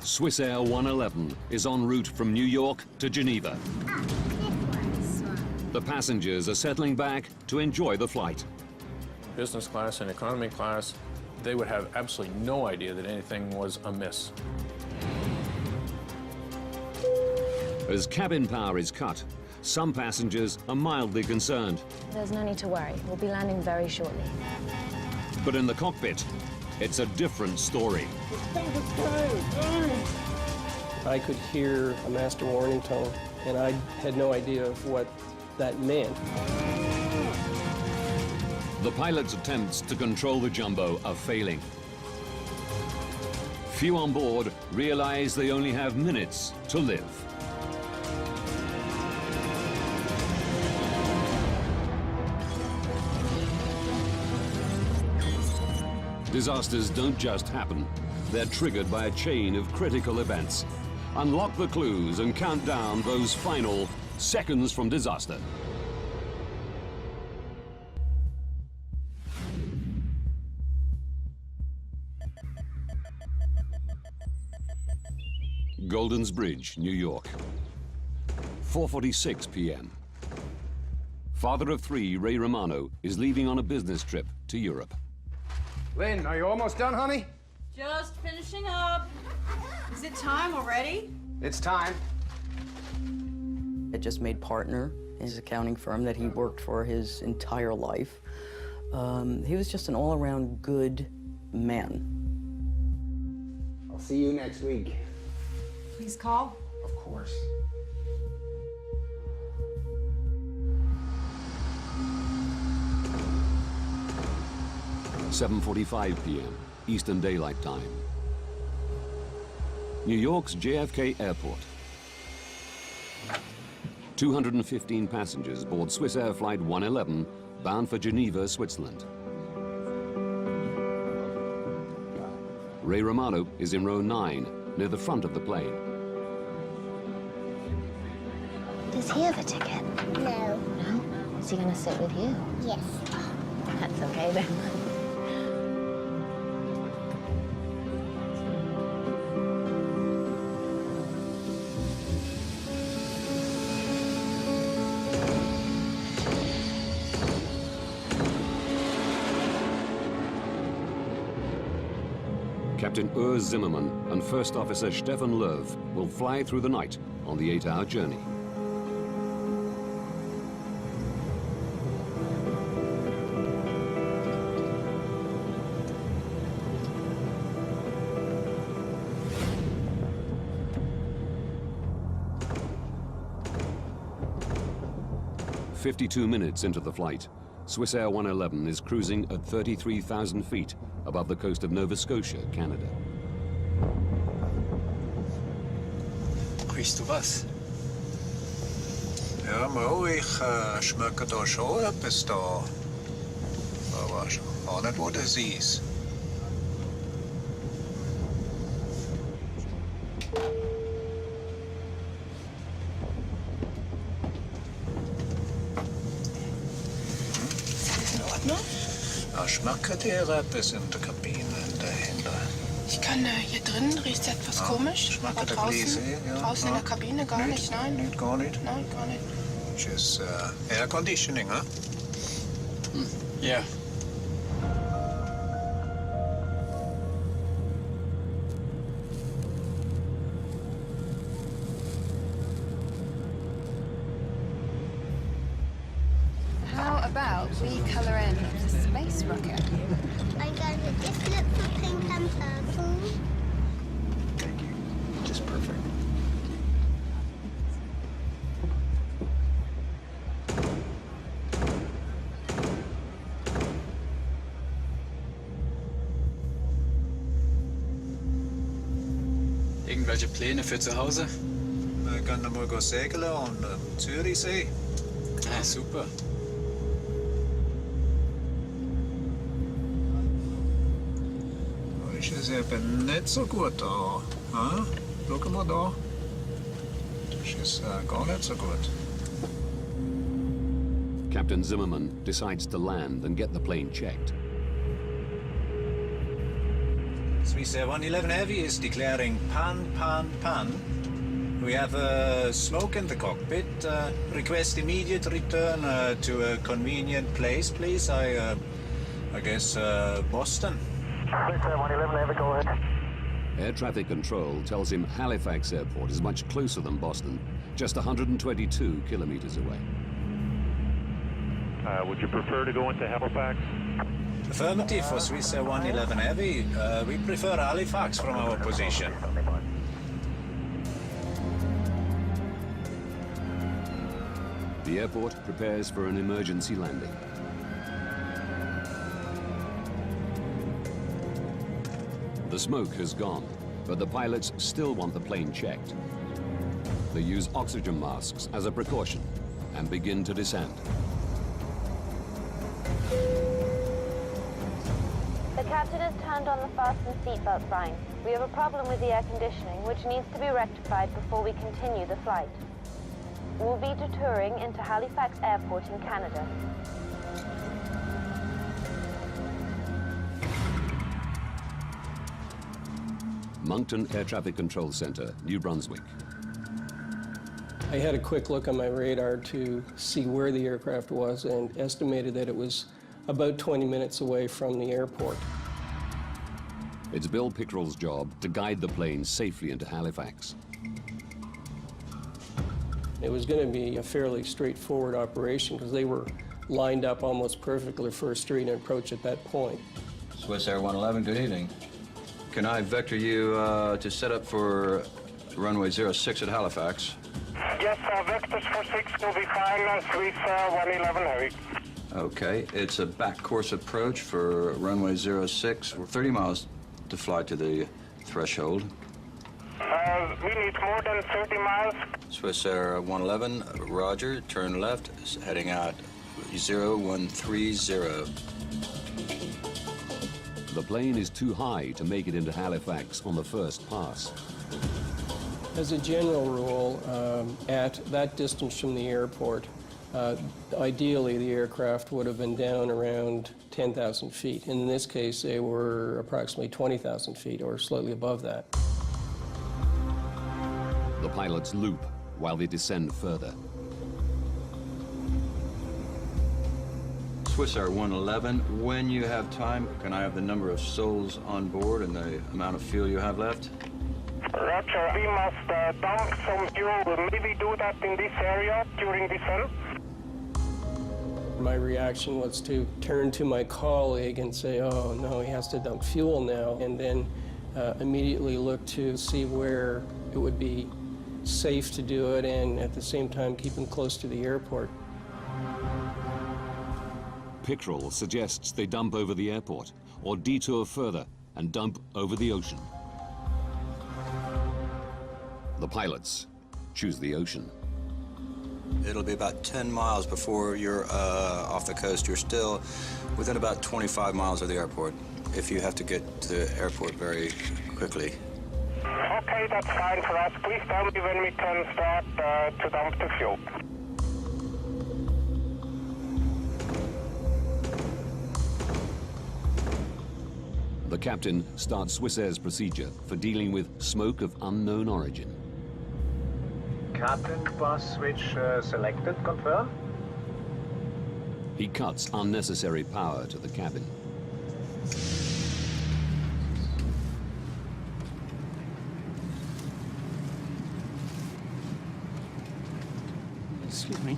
Swissair 111 is en route from New York to Geneva. The passengers are settling back to enjoy the flight. Business class and economy class, they would have absolutely no idea that anything was amiss. As cabin power is cut, some passengers are mildly concerned. There's no need to worry. We'll be landing very shortly. But in the cockpit, it's a different story. I could hear a master warning tone, and I had no idea of what that meant. The pilot's attempts to control the jumbo are failing. Few on board realize they only have minutes to live. Disasters don't just happen. They're triggered by a chain of critical events. Unlock the clues and count down those final seconds from disaster. Golden's Bridge, New York. 4:46 p.m. Father of three, Ray Romano, is leaving on a business trip to Europe. Lynn, are you almost done, honey? Just finishing up. Is it time already? It's time. I just made partner in his accounting firm that he worked for his entire life. He was just an all-around good man. I'll see you next week. Please call. Of course. – 7:45 p.m. Eastern Daylight Time. New York's JFK Airport. 215 passengers board Swissair Flight 111 bound for Geneva, Switzerland. Ray Romano is in row 9, near the front of the plane. Does he have a ticket? No. No? Is he going to sit with you? Yes. Oh, that's okay then. Captain Urs Zimmermann and First Officer Stefan Löw will fly through the night on the 8-hour journey. "52 minutes into the flight, Swissair 111 is cruising at 33,000 feet above the coast of Nova Scotia, Canada. Riechst du was? Ja, Mo, ich schmecke da schon etwas da. Aber auch nicht, wo das ist. Schmeckt dir etwas in der Kabine dahinter? Ich kann hier drin riecht es etwas komisch, aber draußen in der Kabine gar nicht, nein. Nicht, gar nicht? Nein, gar nicht. Just air conditioning, huh? Ja. How about we colour in the space rocket? I got it. This looks for pink and purple. Thank you. Just perfect. Irgendwelche Pläne für zu Hause? Wir können mal segeln an Zürichsee. Ah, super. Ist es eben nicht so gut da. Hm? Schau mal da. Das ist gar nicht so gut. Captain Zimmermann decides to land and get the plane checked. Swissair 111 Heavy is declaring pan. We have smoke in the cockpit. Request immediate return to a convenient place, please. I guess Boston. Swissair 111 Heavy, go ahead. Air traffic control tells him Halifax Airport is much closer than Boston, just 122 kilometers away. Would you prefer to go into Halifax? Affirmative for Swissair 111 Heavy. We prefer Halifax from our position. The airport prepares for an emergency landing. The smoke has gone, but the pilots still want the plane checked. They use oxygen masks as a precaution and begin to descend. The captain has turned on the fasten seatbelt sign. We have a problem with the air conditioning, which needs to be rectified before we continue the flight. We'll be detouring into Halifax Airport in Canada. Moncton Air Traffic Control Center, New Brunswick. I had a quick look on my radar to see where the aircraft was and estimated that it was about 20 minutes away from the airport. It's Bill Pickrell's job to guide the plane safely into Halifax. It was going to be a fairly straightforward operation because they were lined up almost perfectly for a straight approach at that point. Swissair 111, good evening. Can I vector you to set up for runway 06 at Halifax? Yes, vectors for 6 will be fine, Swissair 111 Heavy. Okay, it's a back course approach for runway 06. We're 30 miles to fly to the threshold. We need more than 30 miles. Swissair 111, roger, turn left, heading out 0130. The plane is too high to make it into Halifax on the first pass. As a general rule, at that distance from the airport, ideally the aircraft would have been down around 10,000 feet. In this case, they were approximately 20,000 feet or slightly above that. The pilots loop while they descend further. Swissair 111, when you have time, can I have the number of souls on board and the amount of fuel you have left? Roger, we must dump some fuel. Maybe do that in this area during descent. My reaction was to turn to my colleague and say, oh no, he has to dump fuel now, and then immediately look to see where it would be safe to do it and at the same time keep him close to the airport. Pickrell suggests they dump over the airport or detour further and dump over the ocean. The pilots choose the ocean. It'll be about 10 miles before you're off the coast. You're still within about 25 miles of the airport if you have to get to the airport very quickly. Okay, that's fine for us. Please tell me when we can start to dump the fuel. The captain starts Swissair's procedure for dealing with smoke of unknown origin. Captain, bus switch selected, confirm? He cuts unnecessary power to the cabin. Excuse me.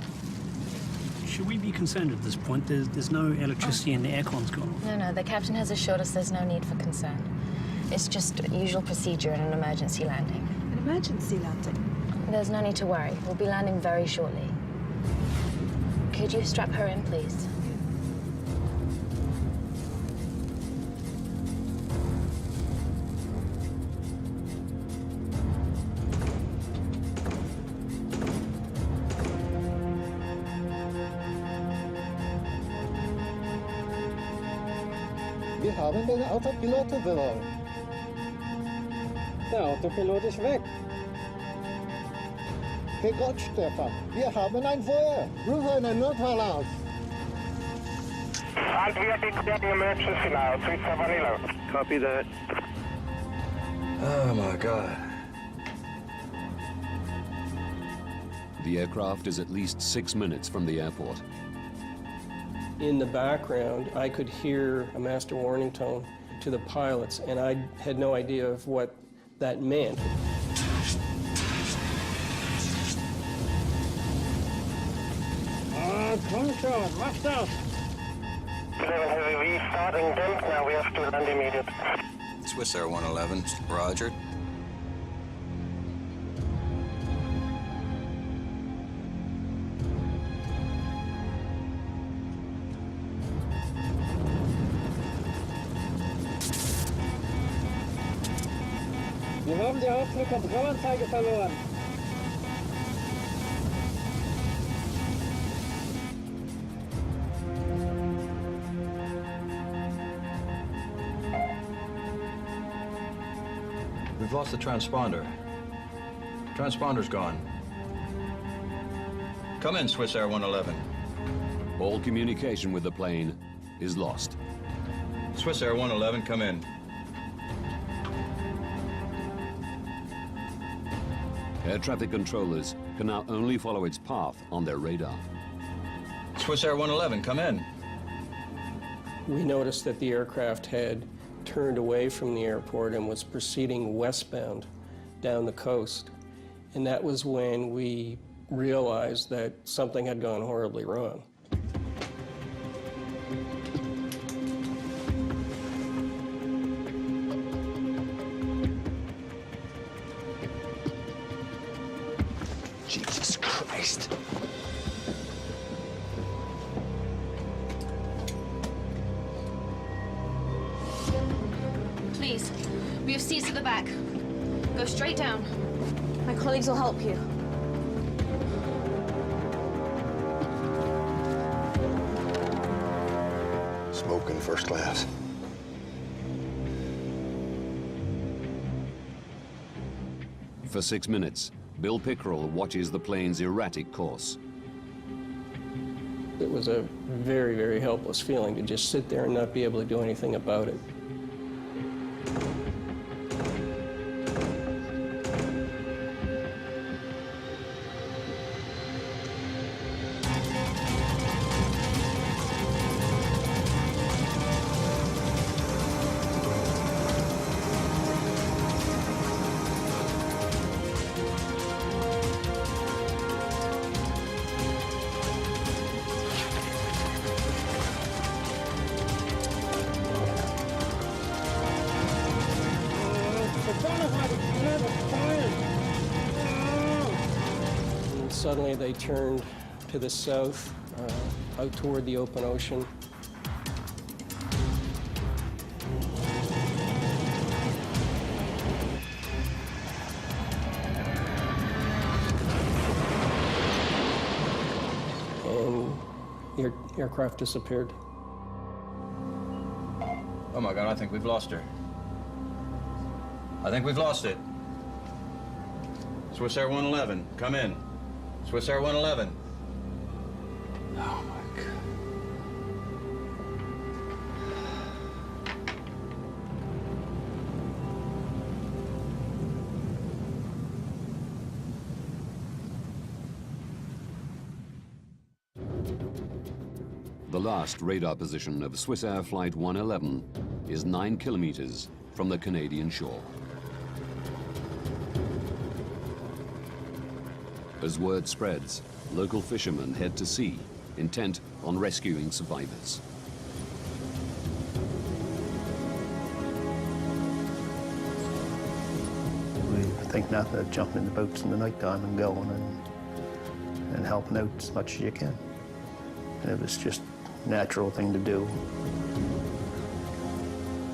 Should we be concerned at this point? There's no electricity and the aircon's gone off. No, the captain has assured us there's no need for concern. It's just usual procedure in an emergency landing. An emergency landing? There's no need to worry. We'll be landing very shortly. Could you strap her in, please? Wir haben den Autopiloten verloren. Der Autopilot ist weg. Hey Gott, Stefan, wir haben ein Feuer. Rufe einen Notfall aus. And we are declaring emergency now, Swissair 111. Copy that. Oh my God. The aircraft is at least 6 minutes from the airport. In the background, I could hear a master warning tone to the pilots, and I had no idea of what that meant. What's that? 11 Heavy, we starting dump now, we have to land immediate. Swissair 111, roger. Wir haben die Hauptflugkontrollanzeige verloren. We've lost the transponder. Transponder's gone. Come in, Swissair 111. All communication with the plane is lost. Swissair 111, come in. Air traffic controllers can now only follow its path on their radar. Swissair 111, come in. We noticed that the aircraft had turned away from the airport and was proceeding westbound down the coast. And that was when we realized that something had gone horribly wrong. Jesus Christ. Please, we have seats at the back. Go straight down. My colleagues will help you. Smoking first class. For 6 minutes, Bill Pickerel watches the plane's erratic course. It was a very, very helpless feeling to just sit there and not be able to do anything about it. And suddenly they turned to the south, out toward the open ocean. And the aircraft disappeared. Oh my God, I think we've lost her. I think we've lost it. Swissair 111, come in. Swissair 111. Oh my God. The last radar position of Swissair Flight 111 is 9 kilometers from the Canadian shore. As word spreads, local fishermen head to sea, intent on rescuing survivors. We think nothing of jumping in the boats in the nighttime and going and helping out as much as you can. And it was just a natural thing to do.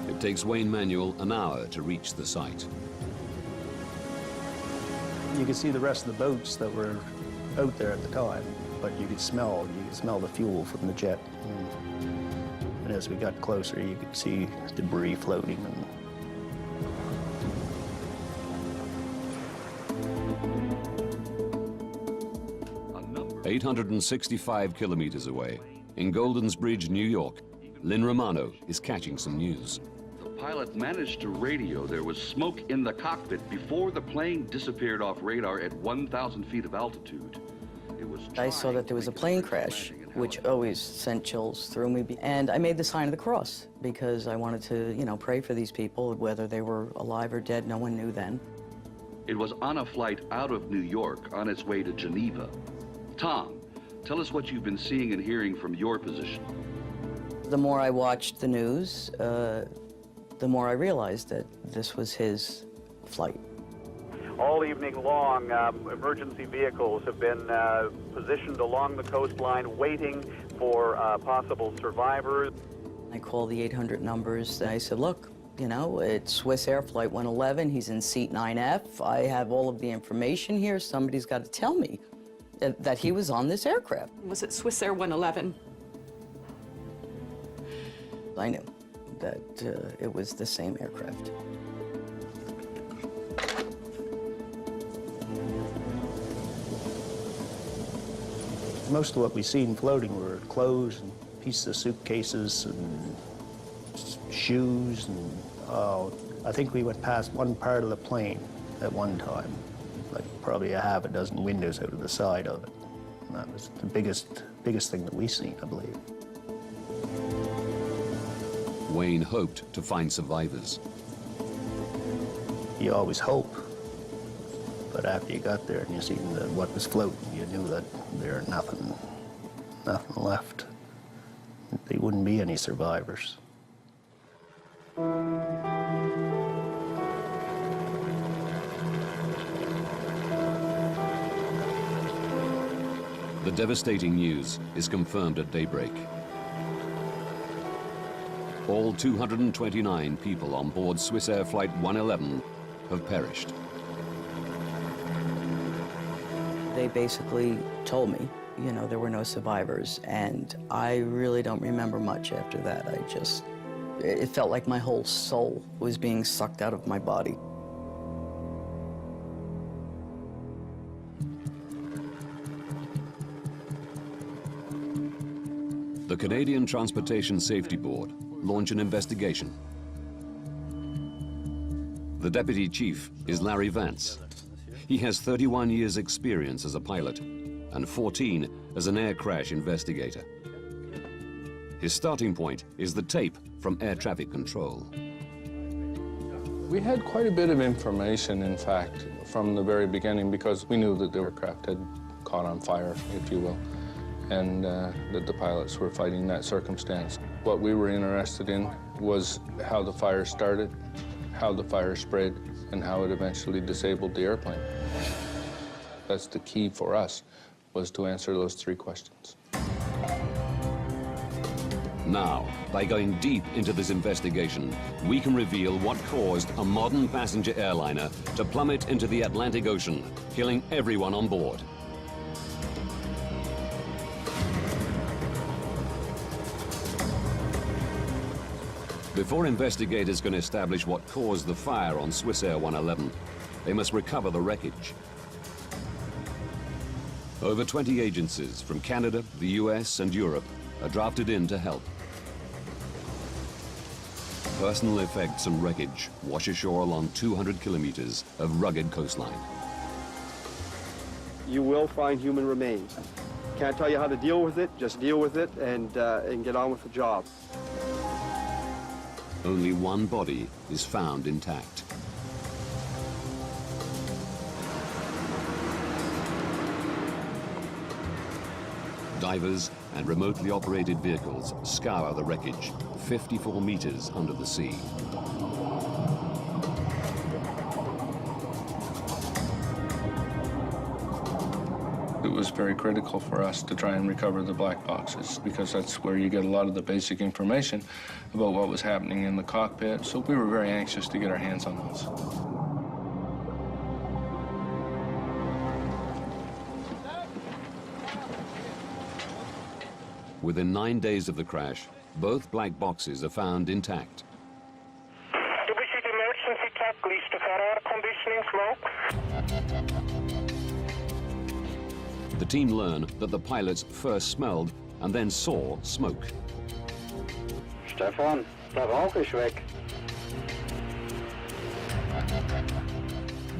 It takes Wayne Manuel an hour to reach the site. You could see the rest of the boats that were out there at the time, but you could smell the fuel from the jet. And as we got closer, you could see debris floating. 865 kilometers away, in Goldens Bridge, New York, Lynn Romano is catching some news. The pilot managed to radio there was smoke in the cockpit before the plane disappeared off radar at 1,000 feet of altitude. I saw that there was a plane crash, which always sent chills through me. And I made the sign of the cross because I wanted to, you know, pray for these people, whether they were alive or dead. No one knew then. It was on a flight out of New York on its way to Geneva. Tom, tell us what you've been seeing and hearing from your position. The more I watched the news, the more I realized that this was his flight. All evening long, emergency vehicles have been positioned along the coastline waiting for possible survivors. I called the 800 numbers. I said, look, you know, it's Swissair Flight 111. He's in seat 9F. I have all of the information here. Somebody's got to tell me that he was on this aircraft. Was it Swissair 111? I knew that it was the same aircraft. Most of what we seen floating were clothes and pieces of suitcases and shoes and I think we went past one part of the plane at one time, like probably a half a dozen windows out of the side of it. And that was the biggest thing that we seen, I believe. Wayne hoped to find survivors. You always hope, but after you got there and you seen what was floating, you knew that there was nothing left. There wouldn't be any survivors. The devastating news is confirmed at daybreak. All 229 people on board Swissair Flight 111 have perished. They basically told me, you know, there were no survivors, and I really don't remember much after that. It felt like my whole soul was being sucked out of my body. The Canadian Transportation Safety Board launch an investigation. The deputy chief is Larry Vance. He has 31 years' experience as a pilot and 14 as an air crash investigator. His starting point is the tape from air traffic control. We had quite a bit of information, in fact, from the very beginning, because we knew that the aircraft had caught on fire, if you will, and that the pilots were fighting that circumstance. What we were interested in was how the fire started, how the fire spread, and how it eventually disabled the airplane. That's the key for us, was to answer those three questions. Now, by going deep into this investigation, we can reveal what caused a modern passenger airliner to plummet into the Atlantic Ocean, killing everyone on board. Before investigators can establish what caused the fire on Swissair 111, they must recover the wreckage. Over 20 agencies from Canada, the US, and Europe are drafted in to help. Personal effects and wreckage wash ashore along 200 kilometers of rugged coastline. You will find human remains. Can't tell you how to deal with it, just deal with it and get on with the job. Only one body is found intact. Divers and remotely operated vehicles scour the wreckage 54 meters under the sea. It was very critical for us to try and recover the black boxes, because that's where you get a lot of the basic information about what was happening in the cockpit. So we were very anxious to get our hands on those. Within 9 days of the crash, both black boxes are found intact. Du bist in emergency checklist for air conditioning smoke. The team learn that the pilots first smelled and then saw smoke. Stefan, der Rauch ist weg.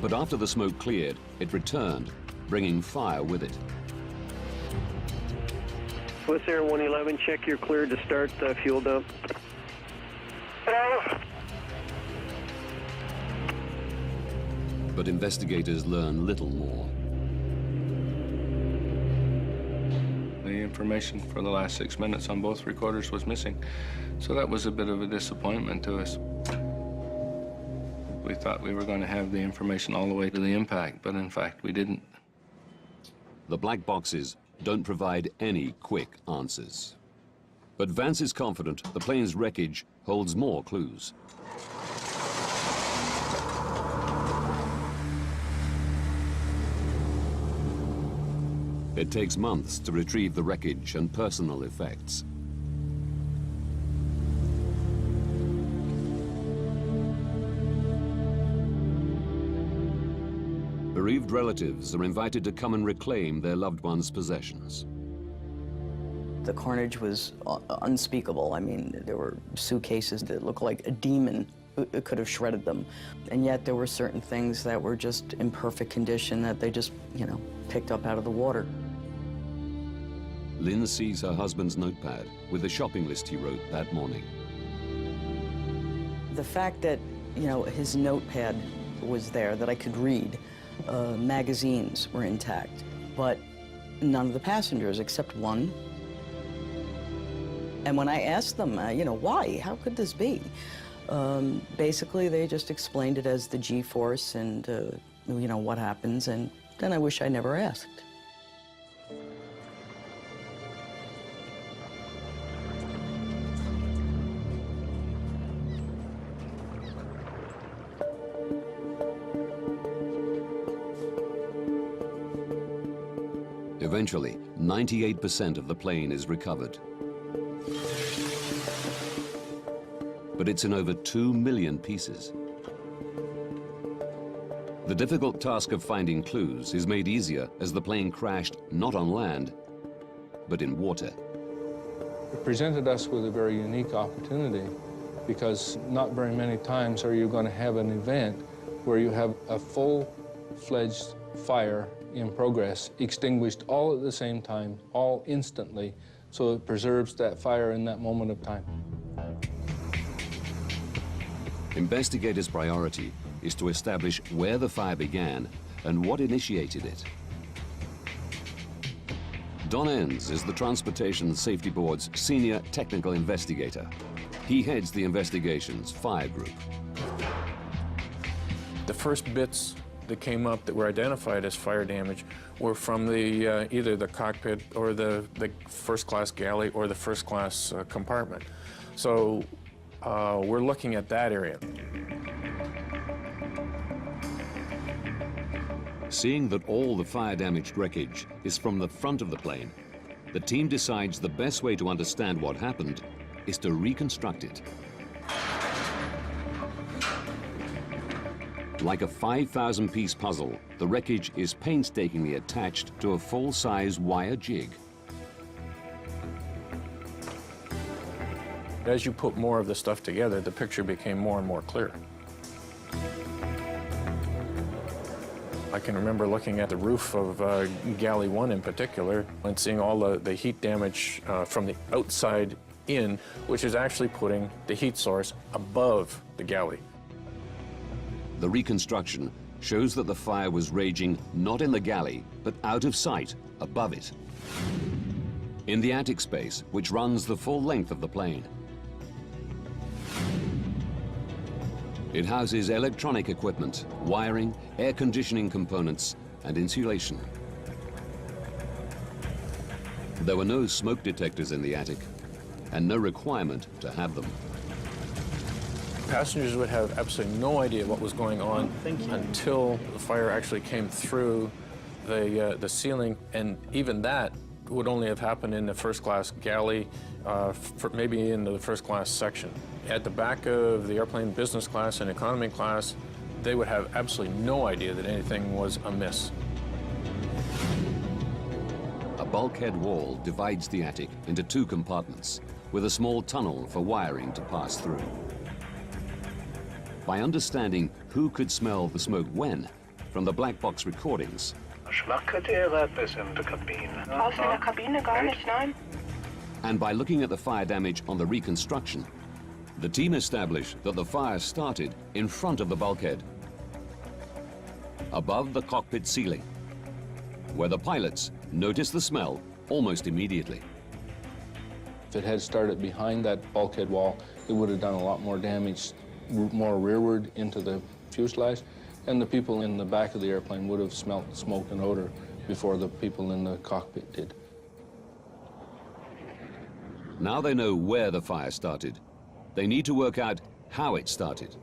But after the smoke cleared, it returned, bringing fire with it. Swissair 111, check you're cleared to start fuel dump. Hello? But investigators learn little more. The information for the last 6 minutes on both recorders was missing, so that was a bit of a disappointment to us. We thought we were going to have the information all the way to the impact, but in fact we didn't. The black boxes don't provide any quick answers. But Vance is confident the plane's wreckage holds more clues. It takes months to retrieve the wreckage and personal effects. Bereaved relatives are invited to come and reclaim their loved ones' possessions. The carnage was unspeakable. I mean, there were suitcases that looked like a demon could have shredded them. And yet there were certain things that were just in perfect condition that they just, you know, picked up out of the water. Lynn sees her husband's notepad with the shopping list he wrote that morning. The fact that, you know, his notepad was there that I could read, magazines were intact, but none of the passengers except one. And when I asked them, you know, why? How could this be? Basically, they just explained it as the G-force and, you know, what happens, and then I wish I never asked. Eventually, 98% of the plane is recovered. But it's in over 2 million pieces. The difficult task of finding clues is made easier as the plane crashed not on land, but in water. It presented us with a very unique opportunity because not very many times are you going to have an event where you have a full-fledged fire in progress, extinguished all at the same time, all instantly, so it preserves that fire in that moment of time. Investigators' priority is to establish where the fire began and what initiated it. Don Enns is the Transportation Safety Board's senior technical investigator. He heads the investigation's fire group. The first bits that came up that were identified as fire damage were from the either the cockpit or the first-class galley or the first-class compartment. So we're looking at that area. Seeing that all the fire-damaged wreckage is from the front of the plane, the team decides the best way to understand what happened is to reconstruct it. Like a 5,000-piece puzzle, the wreckage is painstakingly attached to a full-size wire jig. As you put more of the stuff together, the picture became more and more clear. I can remember looking at the roof of Galley 1 in particular and seeing all the heat damage from the outside in, which is actually putting the heat source above the galley. The reconstruction shows that the fire was raging not in the galley, but out of sight, above it. In the attic space, which runs the full length of the plane. It houses electronic equipment, wiring, air conditioning components, and insulation. There were no smoke detectors in the attic, and no requirement to have them. Passengers would have absolutely no idea what was going on until the fire actually came through the ceiling, and even that would only have happened in the first-class galley, maybe in the first-class section. At the back of the airplane, business class and economy class, they would have absolutely no idea that anything was amiss. A bulkhead wall divides the attic into 2 compartments, with a small tunnel for wiring to pass through. By understanding who could smell the smoke when, from the black box recordings. And by looking at the fire damage on the reconstruction, the team established that the fire started in front of the bulkhead, above the cockpit ceiling, where the pilots noticed the smell almost immediately. If it had started behind that bulkhead wall, it would have done a lot more damage, more rearward into the fuselage, and the people in the back of the airplane would have smelt smoke and odor before the people in the cockpit did. Now they know where the fire started. They need to work out how it started.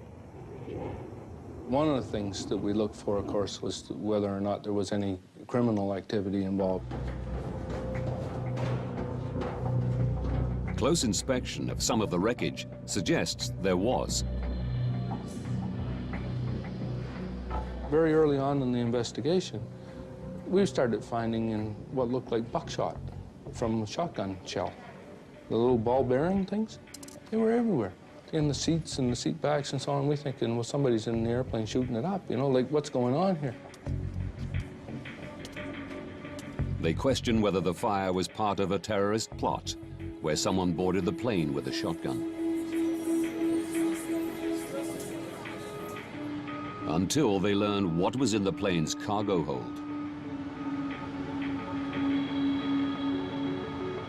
One of the things that we looked for, of course, was whether or not there was any criminal activity involved. Close inspection of some of the wreckage suggests there was. Very early on in the investigation, we started finding in what looked like buckshot from a shotgun shell. The little ball bearing things, they were everywhere. In the seats and the seat backs and so on. We're thinking, well, somebody's in the airplane shooting it up, you know, like what's going on here? They question whether the fire was part of a terrorist plot, where someone boarded the plane with a shotgun. Until they learn what was in the plane's cargo hold.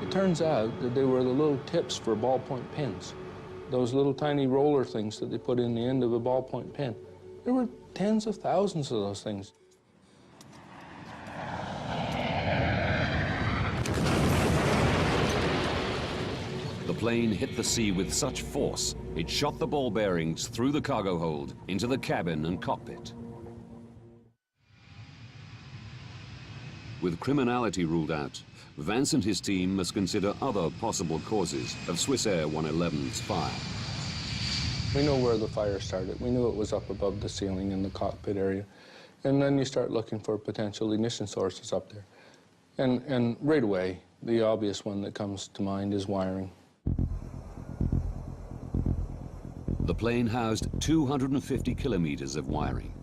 It turns out that they were the little tips for ballpoint pens. Those little tiny roller things that they put in the end of a ballpoint pen. There were tens of thousands of those things. The plane hit the sea with such force, it shot the ball bearings through the cargo hold into the cabin and cockpit. With criminality ruled out, Vance and his team must consider other possible causes of Swissair 111's fire. We know where the fire started. We knew it was up above the ceiling in the cockpit area. And then you start looking for potential ignition sources up there. And right away, the obvious one that comes to mind is wiring. The plane housed 250 kilometers of wiring.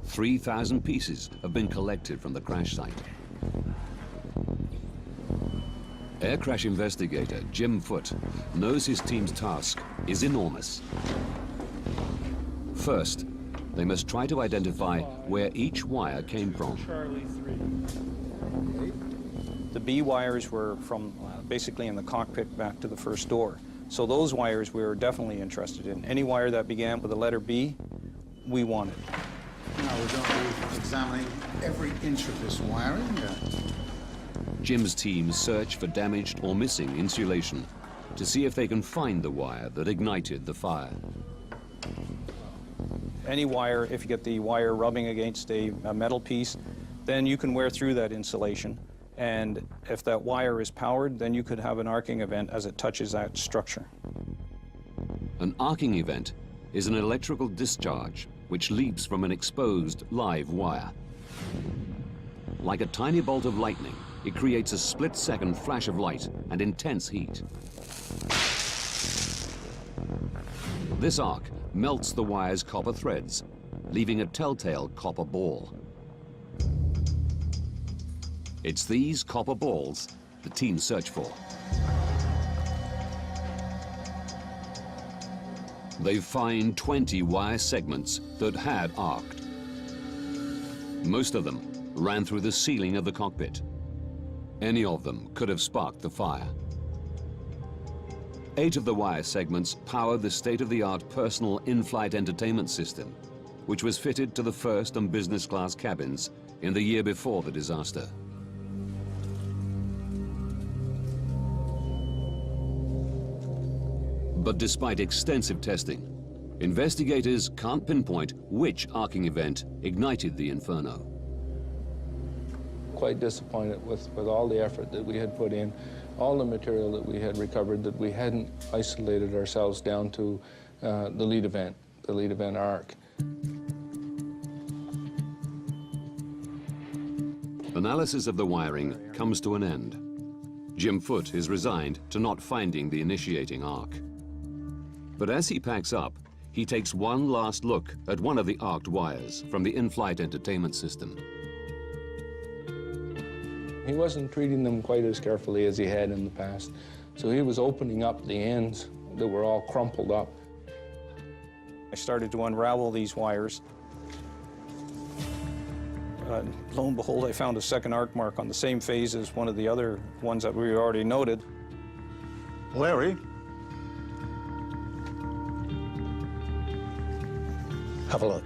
3,000 pieces have been collected from the crash site. Air crash investigator Jim Foote knows his team's task is enormous. First, they must try to identify where each wire came from. The B wires were from basically in the cockpit back to the first door. So those wires we were definitely interested in. Any wire that began with the letter B, we wanted. Now we're going to be examining every inch of this wiring. Jim's team search for damaged or missing insulation to see if they can find the wire that ignited the fire. Any wire, if you get the wire rubbing against a metal piece, then you can wear through that insulation. And if that wire is powered, then you could have an arcing event as it touches that structure. An arcing event is an electrical discharge which leaps from an exposed live wire. Like a tiny bolt of lightning, it creates a split-second flash of light and intense heat. This arc melts the wire's copper threads, leaving a telltale copper ball. It's these copper balls the team search for. They find 20 wire segments that had arced. Most of them ran through the ceiling of the cockpit. Any of them could have sparked the fire. 8 of the wire segments powered the state-of-the-art personal in-flight entertainment system, which was fitted to the first and business class cabins in the year before the disaster. But despite extensive testing, investigators can't pinpoint which arcing event ignited the inferno. Quite disappointed with all the effort that we had put in, all the material that we had recovered, that we hadn't isolated ourselves down to the lead event arc. Analysis of the wiring comes to an end. Jim Foote is resigned to not finding the initiating arc. But as he packs up, he takes one last look at one of the arced wires from the in-flight entertainment system. He wasn't treating them quite as carefully as he had in the past, so he was opening up the ends that were all crumpled up. I started to unravel these wires. Lo and behold, I found a second arc mark on the same phase as one of the other ones that we already noted. Larry? Have a look.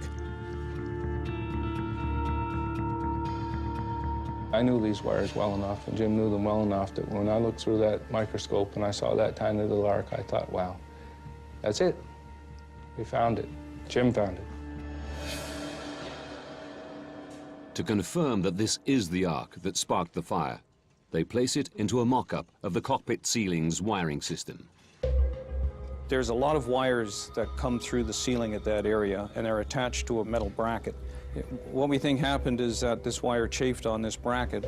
I knew these wires well enough, and Jim knew them well enough, that when I looked through that microscope and I saw that tiny little arc, I thought, wow, that's it. We found it. Jim found it. To confirm that this is the arc that sparked the fire, they place it into a mock-up of the cockpit ceiling's wiring system. There's a lot of wires that come through the ceiling at that area, and they're attached to a metal bracket. What we think happened is that this wire chafed on this bracket.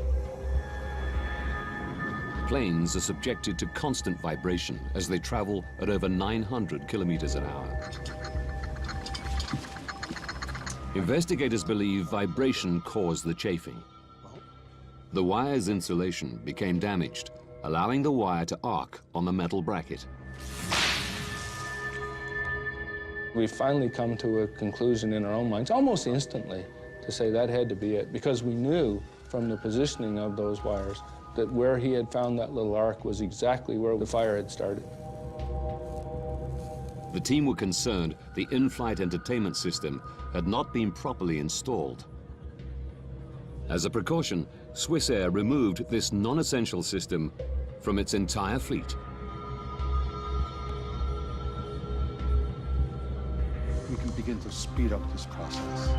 Planes are subjected to constant vibration as they travel at over 900 kilometers an hour. Investigators believe vibration caused the chafing. The wire's insulation became damaged, allowing the wire to arc on the metal bracket. We finally come to a conclusion in our own minds, almost instantly, to say that had to be it, because we knew from the positioning of those wires that where he had found that little arc was exactly where the fire had started. The team were concerned the in-flight entertainment system had not been properly installed. As a precaution, Swissair removed this non-essential system from its entire fleet. We can begin to speed up this process.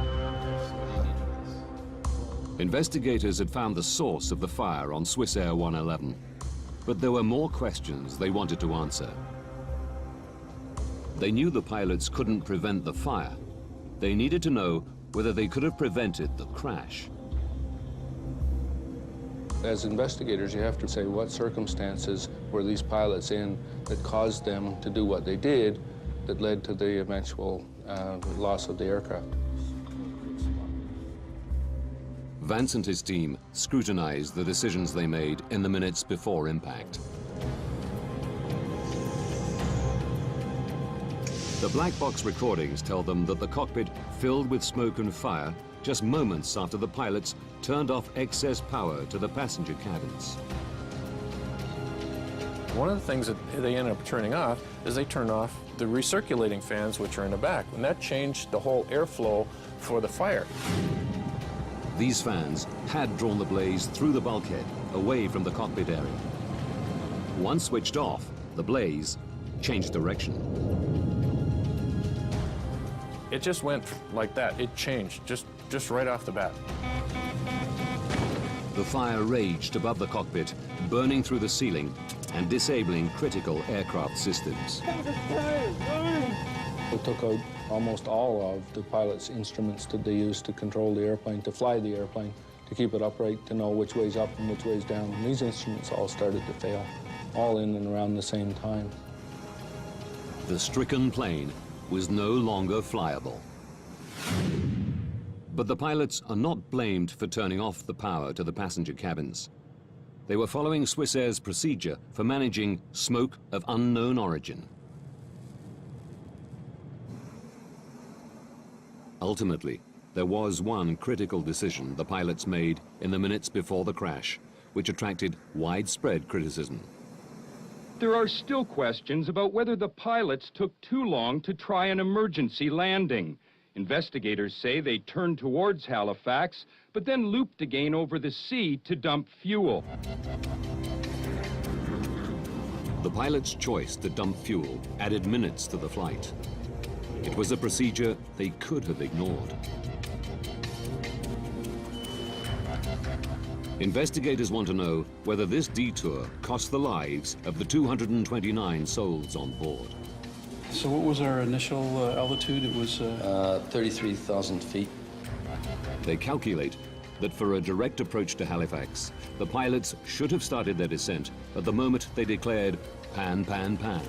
Investigators had found the source of the fire on Swissair 111, but there were more questions they wanted to answer. They knew the pilots couldn't prevent the fire. They needed to know whether they could have prevented the crash. As investigators, you have to say what circumstances were these pilots in that caused them to do what they did that led to the eventual loss of the aircraft. Vance and his team scrutinized the decisions they made in the minutes before impact. The black box recordings tell them that the cockpit filled with smoke and fire just moments after the pilots turned off excess power to the passenger cabins. One of the things that they ended up turning off is they turned off the recirculating fans, which are in the back, and that changed the whole airflow for the fire. These fans had drawn the blaze through the bulkhead, away from the cockpit area. Once switched off, the blaze changed direction. It just went like that. It changed just right off the bat. The fire raged above the cockpit, burning through the ceiling and disabling critical aircraft systems. We took out almost all of the pilot's instruments that they used to control the airplane, to fly the airplane, to keep it upright, to know which way's up and which way's down. And these instruments all started to fail, all in and around the same time. The stricken plane was no longer flyable. But the pilots are not blamed for turning off the power to the passenger cabins. They were following Swissair's procedure for managing smoke of unknown origin. Ultimately, there was one critical decision the pilots made in the minutes before the crash, which attracted widespread criticism. There are still questions about whether the pilots took too long to try an emergency landing. Investigators say they turned towards Halifax, but then looped again over the sea to dump fuel. The pilots' choice to dump fuel added minutes to the flight. It was a procedure they could have ignored. Investigators want to know whether this detour cost the lives of the 229 souls on board. So what was our initial altitude? It was 33,000 feet. They calculate that for a direct approach to Halifax, the pilots should have started their descent at the moment they declared pan, pan, pan.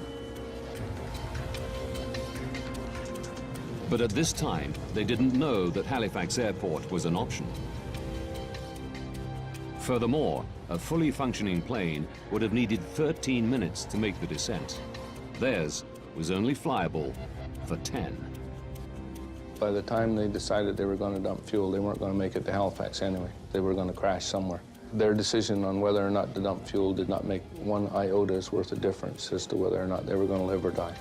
But at this time, they didn't know that Halifax Airport was an option. Furthermore, a fully functioning plane would have needed 13 minutes to make the descent. Theirs was only flyable for 10. By the time they decided they were going to dump fuel, they weren't going to make it to Halifax anyway. They were going to crash somewhere. Their decision on whether or not to dump fuel did not make one iota worth of difference as to whether or not they were going to live or die.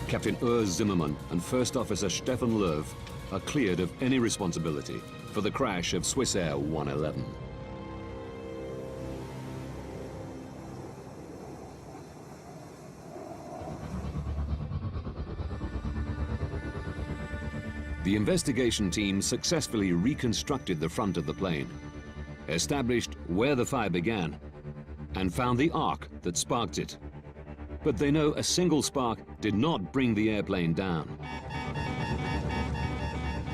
Captain Urs Zimmermann and First Officer Stefan Löw are cleared of any responsibility for the crash of Swissair 111. The investigation team successfully reconstructed the front of the plane, established where the fire began, and found the arc that sparked it. But they know a single spark did not bring the airplane down.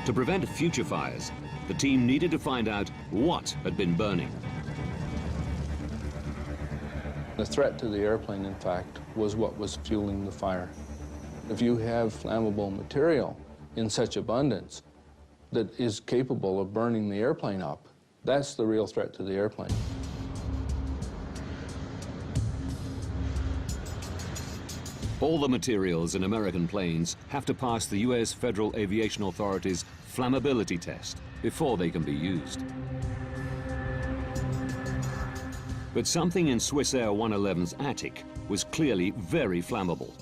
To prevent future fires, the team needed to find out what had been burning. The threat to the airplane, in fact, was what was fueling the fire. If you have flammable material in such abundance that is capable of burning the airplane up, that's the real threat to the airplane. All the materials in American planes have to pass the US Federal Aviation Authority's flammability test before they can be used. But something in Swissair 111's attic was clearly very flammable.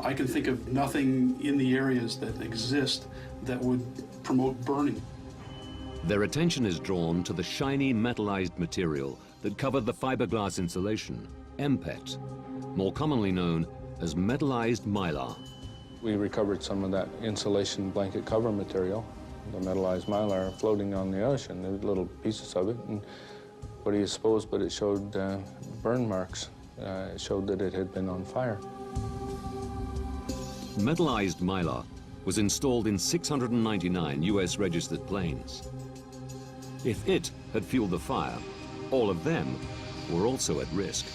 I can think of nothing in the areas that exist that would promote burning. Their attention is drawn to the shiny metallized material that covered the fiberglass insulation, MPET, more commonly known as metallized mylar. We recovered some of that insulation blanket cover material, the metallized mylar, floating on the ocean. There were little pieces of it, and what do you suppose, but it showed burn marks. It showed that it had been on fire. Metallized mylar was installed in 699 US registered planes. If it had fueled the fire, all of them were also at risk.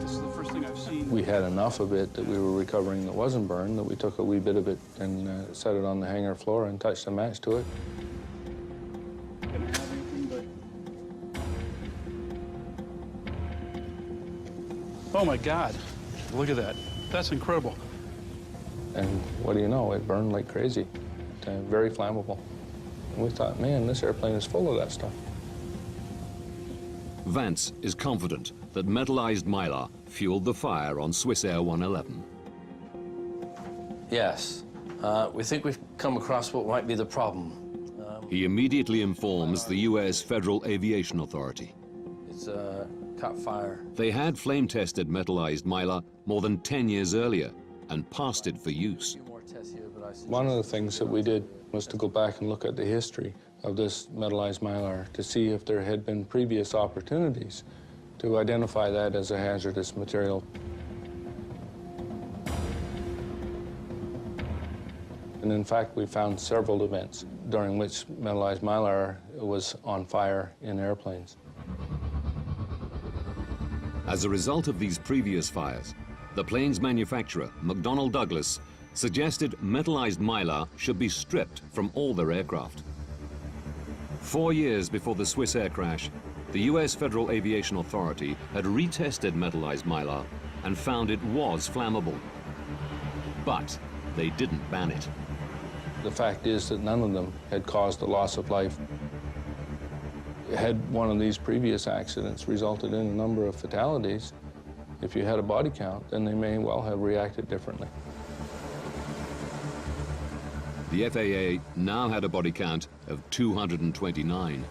This is the first thing I've seen. We had enough of it that we were recovering that wasn't burned, that we took a wee bit of it and set it on the hangar floor and touched a match to it. Oh my God, look at that. That's incredible. And what do you know, it burned like crazy, very flammable. And we thought, man, this airplane is full of that stuff. Vance is confident that metallized mylar fueled the fire on Swissair 111. Yes, we think we've come across what might be the problem. He immediately informs the US Federal Aviation Authority. It's caught fire. They had flame-tested metallized mylar more than 10 years earlier and passed it for use. One of the things that we did was to go back and look at the history of this metallized mylar to see if there had been previous opportunities to identify that as a hazardous material. And in fact, we found several events during which metallized mylar was on fire in airplanes. As a result of these previous fires, the plane's manufacturer, McDonnell Douglas, suggested metallized mylar should be stripped from all their aircraft. 4 years before the Swissair crash, the US Federal Aviation Authority had retested metallized mylar and found it was flammable. But they didn't ban it. The fact is that none of them had caused the loss of life. Had one of these previous accidents resulted in a number of fatalities, if you had a body count, then they may well have reacted differently. The FAA now had a body count of 229.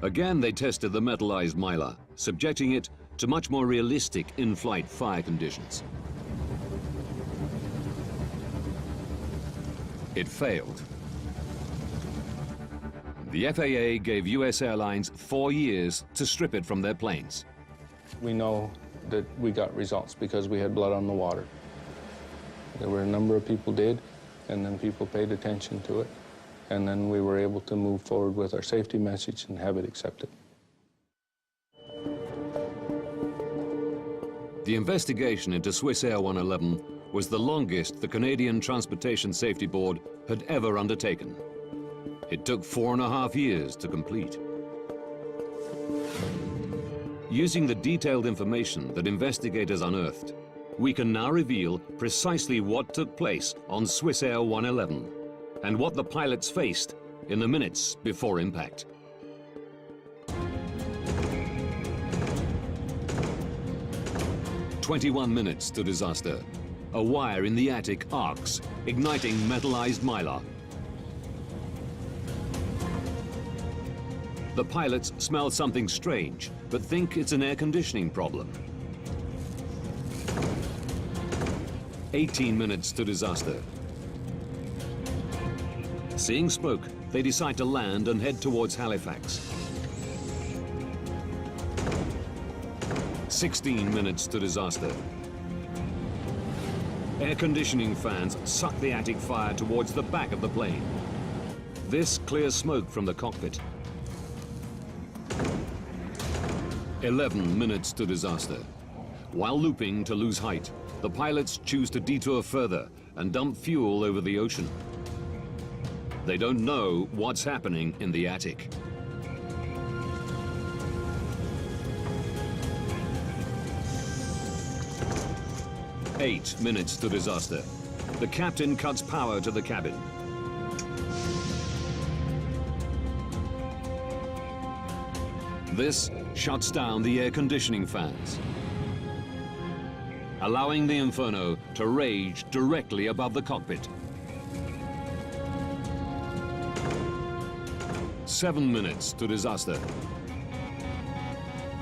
Again, they tested the metallized mylar, subjecting it to much more realistic in-flight fire conditions. It failed. The FAA gave US airlines 4 years to strip it from their planes. We know that we got results because we had blood on the water. There were a number of people did, and then people paid attention to it, and then we were able to move forward with our safety message and have it accepted. The investigation into Swissair 111 was the longest the Canadian Transportation Safety Board had ever undertaken. It took 4.5 years to complete. Using the detailed information that investigators unearthed, we can now reveal precisely what took place on Swissair 111 and what the pilots faced in the minutes before impact. "21 minutes to disaster. A wire in the attic arcs, igniting metallized mylar. The pilots smell something strange, but think it's an air conditioning problem. 18 minutes to disaster. Seeing smoke, they decide to land and head towards Halifax. 16 minutes to disaster. Air conditioning fans suck the attic fire towards the back of the plane. This clears smoke from the cockpit. 11 minutes to disaster. While looping to lose height, the pilots choose to detour further and dump fuel over the ocean. They don't know what's happening in the attic. Eight minutes to disaster. The captain cuts power to the cabin. This shuts down the air conditioning fans, allowing the inferno to rage directly above the cockpit. 7 minutes to disaster.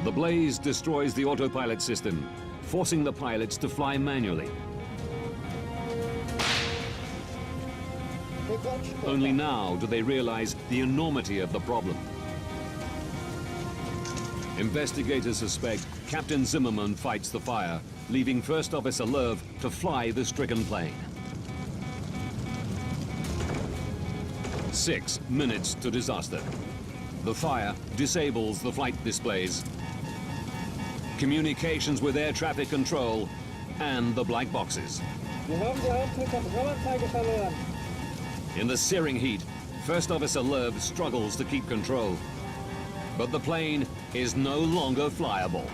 The blaze destroys the autopilot system, forcing the pilots to fly manually. Only now do they realize the enormity of the problem. Investigators suspect Captain Zimmerman fights the fire, leaving First Officer Lerv to fly the stricken plane. 6 minutes to disaster. The fire disables the flight displays, communications with air traffic control, and the black boxes. In the searing heat, First Officer Lerv struggles to keep control. But the plane is no longer flyable.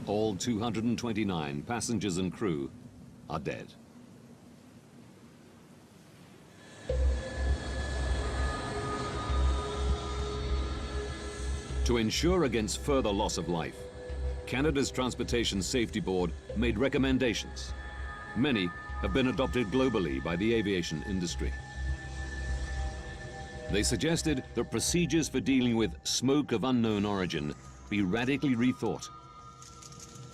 All 229 passengers and crew are dead. To ensure against further loss of life, Canada's Transportation Safety Board made recommendations. Many have been adopted globally by the aviation industry. They suggested that procedures for dealing with smoke of unknown origin be radically rethought.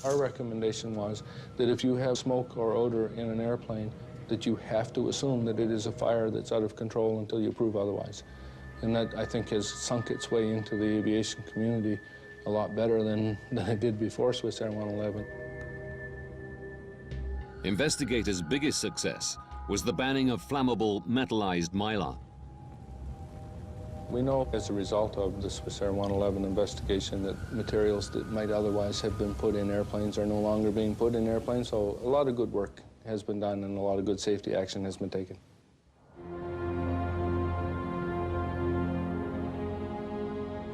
Our recommendation was that if you have smoke or odor in an airplane, that you have to assume that it is a fire that's out of control until you prove otherwise. And that, I think, has sunk its way into the aviation community a lot better than it did before Swissair 111. Investigators' biggest success was the banning of flammable metallized mylar. We know as a result of the Swissair 111 investigation that materials that might otherwise have been put in airplanes are no longer being put in airplanes, so a lot of good work has been done and a lot of good safety action has been taken.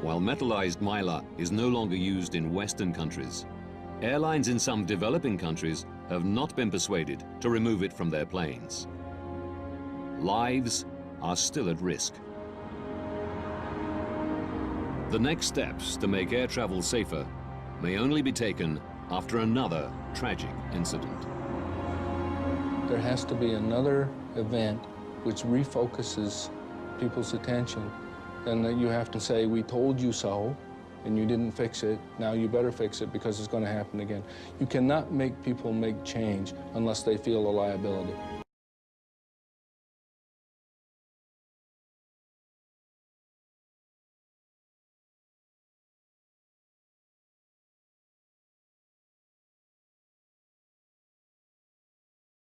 While metallized mylar is no longer used in Western countries, airlines in some developing countries have not been persuaded to remove it from their planes. Lives are still at risk. The next steps to make air travel safer may only be taken after another tragic incident. There has to be another event which refocuses people's attention, and that you have to say, we told you so, and you didn't fix it, now you better fix it because it's going to happen again. You cannot make people make change unless they feel a liability.